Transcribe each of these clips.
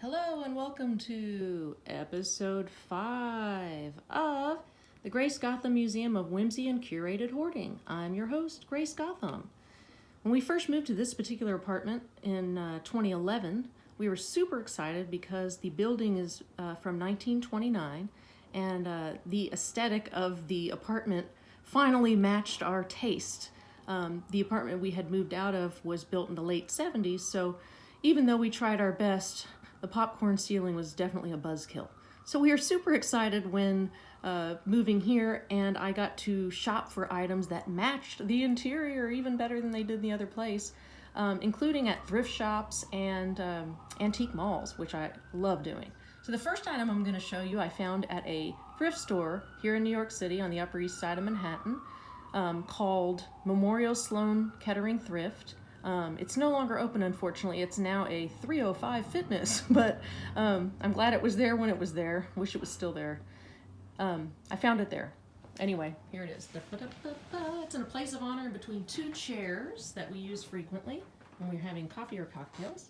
Hello and welcome to episode 5 of the Grace Gotham Museum of Whimsy and Curated Hoarding. I'm your host, Grace Gotham. When we first moved to this particular apartment in 2011, we were super excited because the building is from 1929 and the aesthetic of the apartment finally matched our taste. The apartment we had moved out of was built in the late 70s, so even though we tried our best, the popcorn ceiling was definitely a buzzkill. So we were super excited when moving here, and I got to shop for items that matched the interior even better than they did in the other place, including at thrift shops and antique malls, which I love doing. So the first item I'm going to show you I found at a thrift store here in New York City on the Upper East Side of Manhattan called Memorial Sloan Kettering Thrift. It's no longer open, unfortunately. It's now a 305 Fitness, but I'm glad it was there when it was there. Wish it was still there. I found it there. Anyway, here it is. It's in a place of honor between two chairs that we use frequently when we're having coffee or cocktails.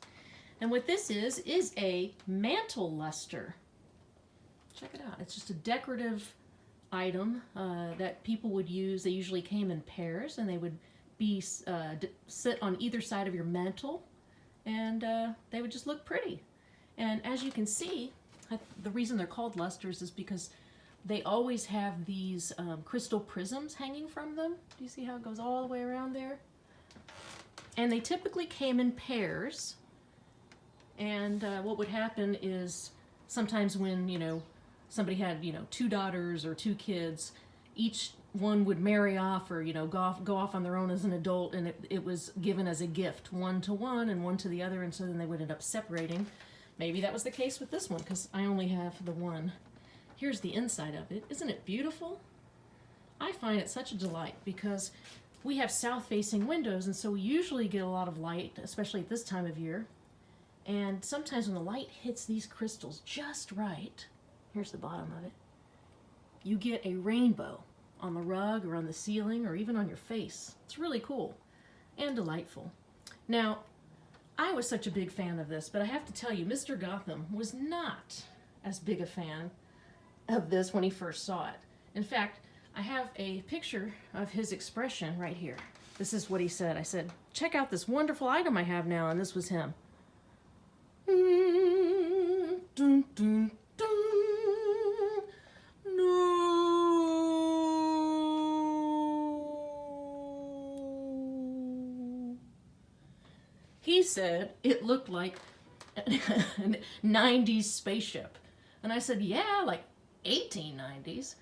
And what this is a mantle luster. Check it out. It's just a decorative item that people would use. They usually came in pairs, and they would sit on either side of your mantle, and they would just look pretty. And as you can see, the reason they're called lusters is because they always have these crystal prisms hanging from them. Do you see how it goes all the way around there? And they typically came in pairs, and what would happen is sometimes when somebody had two daughters or two kids, each one would marry off or go off on their own as an adult, and it was given as a gift, one to one and one to the other, and so then they would end up separating. Maybe that was the case with this one because I only have the one. Here's the inside of it. Isn't it beautiful? I find it such a delight because we have south-facing windows, and so we usually get a lot of light, especially at this time of year. And sometimes when the light hits these crystals just right, here's the bottom of it, you get a rainbow on the rug or on the ceiling or even on your face. It's really cool and delightful. Now, I was such a big fan of this, but I have to tell you, Mr. Gotham was not as big a fan of this when he first saw it. In fact, I have a picture of his expression right here. This is what he said. I said, "Check out this wonderful item I have now," and this was him. Dun, dun, dun. No. He said it looked like a 90s spaceship. And I said, yeah, like 1890s.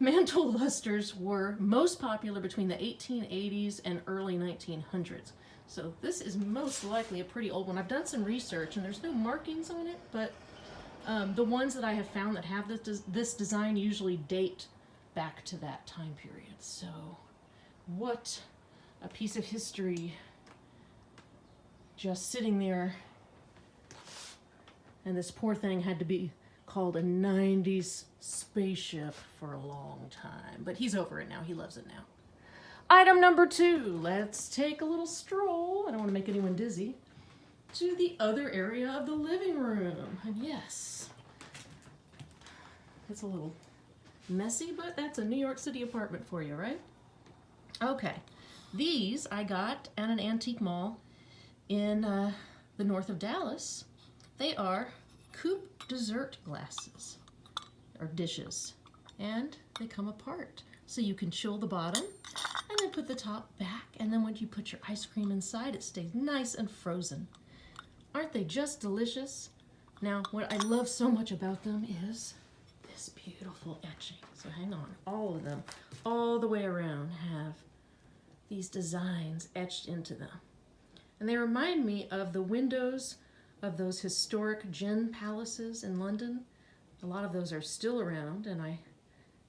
Mantle lusters were most popular between the 1880s and early 1900s. So this is most likely a pretty old one. I've done some research and there's no markings on it, but the ones that I have found that have this design usually date back to that time period. So what a piece of history, just sitting there, and this poor thing had to be called a 90s spaceship for a long time. But he's over it now. He loves it now. Item number 2. Let's take a little stroll. I don't want to make anyone dizzy. To the other area of the living room. And yes, it's a little messy, but that's a New York City apartment for you, right? Okay. These I got at an antique mall in the north of Dallas. They are coupe dessert glasses or dishes, and they come apart. So you can chill the bottom and then put the top back, and then when you put your ice cream inside, it stays nice and frozen. Aren't they just delicious? Now, what I love so much about them is this beautiful etching. So hang on, all of them, all the way around, have these designs etched into them. And they remind me of the windows of those historic gin palaces in London. A lot of those are still around, and I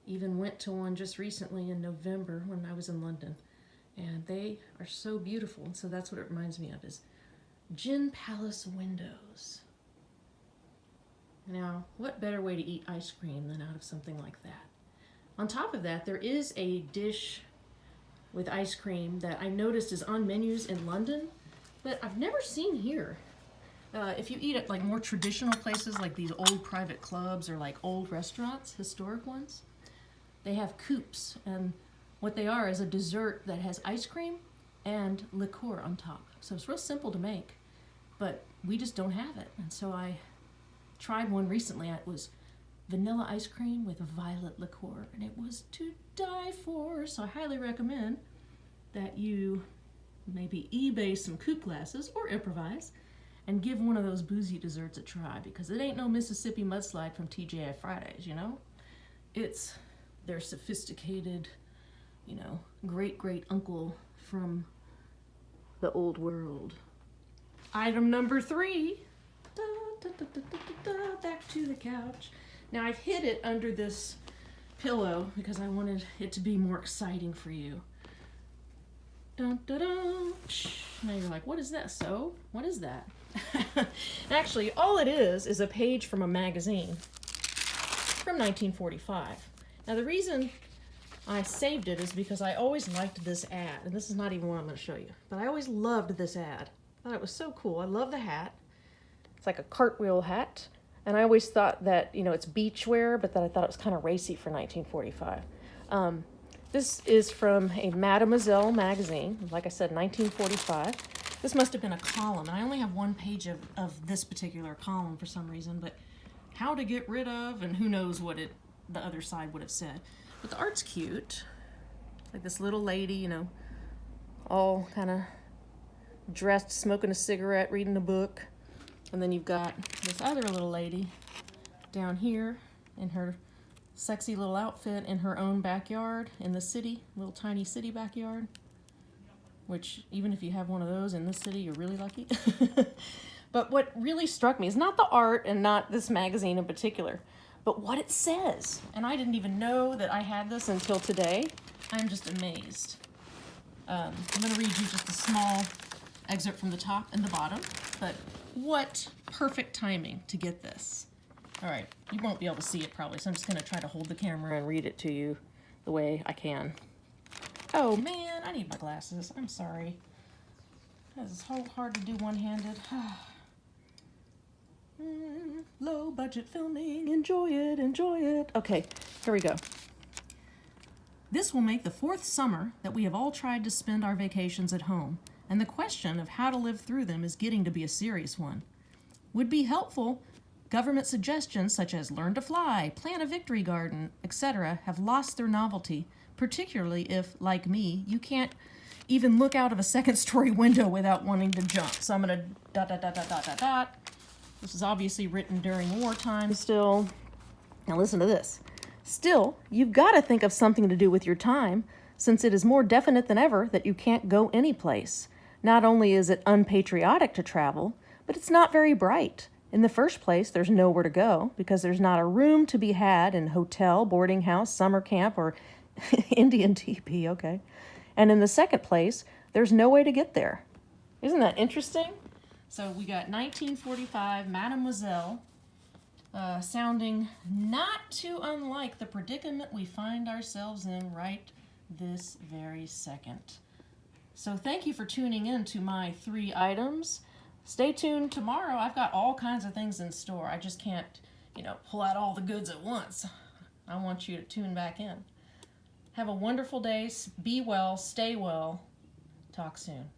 even went to one just recently in November when I was in London. And they are so beautiful, and so that's what it reminds me of, is gin palace windows. Now, what better way to eat ice cream than out of something like that? On top of that, there is a dish with ice cream that I noticed is on menus in London, but I've never seen here. If you eat at like more traditional places like these old private clubs or like old restaurants, historic ones, they have coupes, and what they are is a dessert that has ice cream and liqueur on top. So it's real simple to make, but we just don't have it. And so I tried one recently. It was vanilla ice cream with violet liqueur, and it was to die for. So I highly recommend that you maybe eBay some coupe glasses or improvise and give one of those boozy desserts a try, because it ain't no Mississippi mudslide from TGI Fridays, you know? It's their sophisticated, you know, great uncle from the old world. Item number 3. Da, da, da, da, da, da, back to the couch. Now I've hid it under this pillow because I wanted it to be more exciting for you. Dun, dun, dun. Now you're like, what is that? So, what is that? Actually, all it is a page from a magazine from 1945. Now the reason I saved it is because I always liked this ad, and this is not even what I'm going to show you, but I always loved this ad. I thought it was so cool. I love the hat. It's like a cartwheel hat, and I always thought that, you know, it's beachwear, but that I thought it was kind of racy for 1945. This is from a Mademoiselle magazine, like I said, 1945. This must have been a column, and I only have one page of this particular column for some reason, but how to get rid of, and who knows what the other side would have said. But the art's cute. It's like this little lady, you know, all kind of dressed, smoking a cigarette, reading a book. And then you've got this other little lady down here in her sexy little outfit in her own backyard in the city, little tiny city backyard. Which, even if you have one of those in this city, you're really lucky. But what really struck me is not the art and not this magazine in particular, but what it says. And I didn't even know that I had this until today. I'm just amazed. I'm going to read you just a small excerpt from the top and the bottom, but what perfect timing to get this. All right, you won't be able to see it probably, so I'm just going to try to hold the camera and read it to you the way I can. Oh man, I need my glasses. I'm sorry. It's so hard to do one-handed. Low budget filming. Enjoy it, enjoy it. Okay, here we go. This will make the 4th summer that we have all tried to spend our vacations at home, and the question of how to live through them is getting to be a serious one. Would be helpful. Government suggestions such as learn to fly, plant a victory garden, etc. have lost their novelty, particularly if, like me, you can't even look out of a second-story window without wanting to jump. So I'm going to dot, dot, dot, dot, dot, dot, dot. This is obviously written during wartime still. Now listen to this. Still, you've got to think of something to do with your time, since it is more definite than ever that you can't go anyplace. Not only is it unpatriotic to travel, but it's not very bright. In the first place, there's nowhere to go, because there's not a room to be had in hotel, boarding house, summer camp, or Indian teepee, okay. And in the second place, there's no way to get there. Isn't that interesting? So we got 1945 Mademoiselle, sounding not too unlike the predicament we find ourselves in right this very second. So thank you for tuning in to my 3 items. Stay tuned tomorrow. I've got all kinds of things in store. I just can't, you know, pull out all the goods at once. I want you to tune back in. Have a wonderful day. Be well. Stay well. Talk soon.